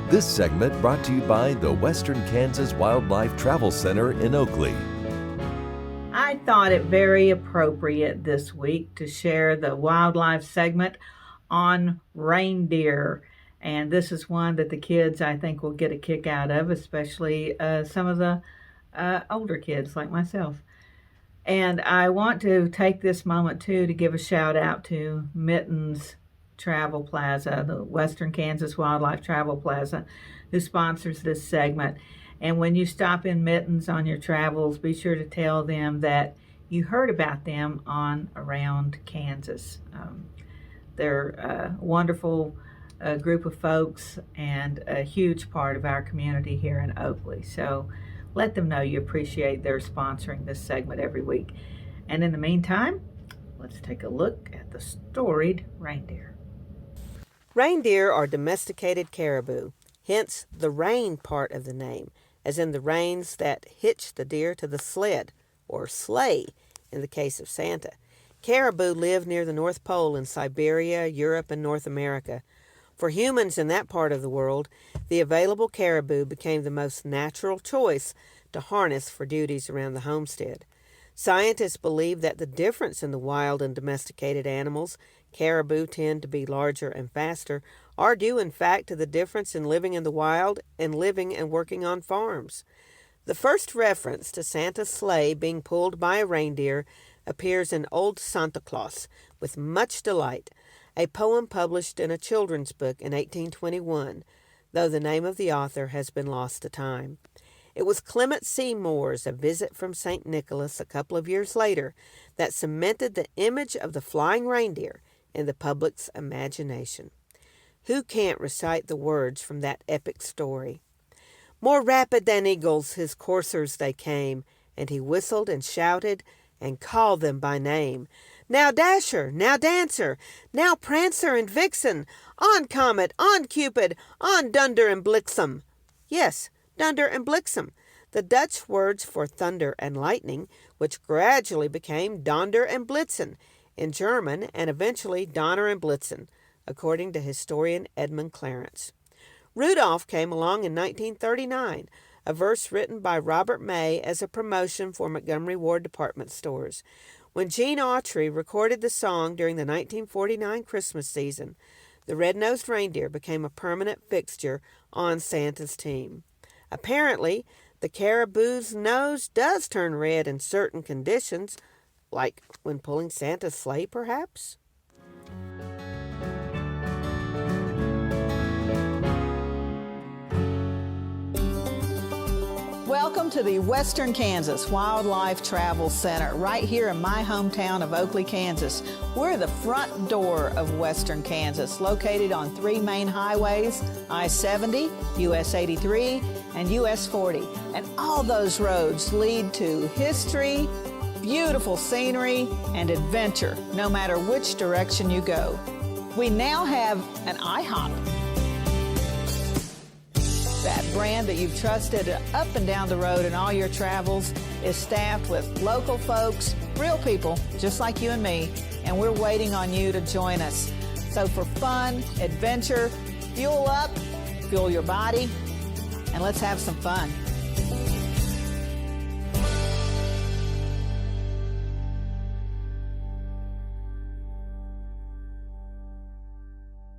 This segment brought to you by the Western Kansas Wildlife Travel Center in Oakley. I thought it very appropriate this week to share the wildlife segment on reindeer. And this is one that the kids, I think, will get a kick out of, especially some of the older kids like myself. And I want to take this moment, too, to give a shout out to Mittens Travel Plaza, the Western Kansas Wildlife Travel Plaza, who sponsors this segment. And when you stop in Mittens on your travels, be sure to tell them that you heard about them on Around Kansas. They're a wonderful group of folks and a huge part of our community here in Oakley. So let them know you appreciate their sponsoring this segment every week. And in the meantime, let's take a look at the storied reindeer. Reindeer are domesticated caribou, hence the rein part of the name, as in the reins that hitch the deer to the sled, or sleigh in the case of Santa. Caribou live near the North Pole in Siberia, Europe, and North America. For humans in that part of the world, the available caribou became the most natural choice to harness for duties around the homestead. Scientists believe that the difference in the wild and domesticated animals, caribou tend to be larger and faster, are due in fact to the difference in living in the wild and living and working on farms. The first reference to Santa's sleigh being pulled by a reindeer appears in Old Santeclaus with much delight, a poem published in a children's book in 1821, though the name of the author has been lost to time. It was Clement Seymour's A Visit from St. Nicholas a couple of years later that cemented the image of the flying reindeer in the public's imagination. Who can't recite the words from that epic story? More rapid than eagles his coursers they came, and he whistled and shouted and called them by name. Now Dasher, now Dancer, now Prancer and Vixen, on Comet, on Cupid, on Dunder and Blixen. Yes, Dunder and Blixen, the Dutch words for thunder and lightning, which gradually became Donder and Blitzen in German and eventually Donner and Blitzen, according to historian Edmund Clarence. Rudolph came along in 1939, a verse written by Robert May as a promotion for Montgomery Ward department stores. When Gene Autry recorded the song during the 1949 Christmas season, the red-nosed reindeer became a permanent fixture on Santa's team. Apparently, the caribou's nose does turn red in certain conditions, like when pulling Santa's sleigh, perhaps? Welcome to the Western Kansas Wildlife Travel Center, right here in my hometown of Oakley, Kansas. We're the front door of Western Kansas, located on 3 main highways, I-70, US 83, and US 40. And all those roads lead to history, beautiful scenery, and adventure, no matter which direction you go. We now have an IHOP. That brand that you've trusted up and down the road in all your travels is staffed with local folks, real people, just like you and me, and we're waiting on you to join us. So for fun, adventure, fuel up, fuel your body, and let's have some fun.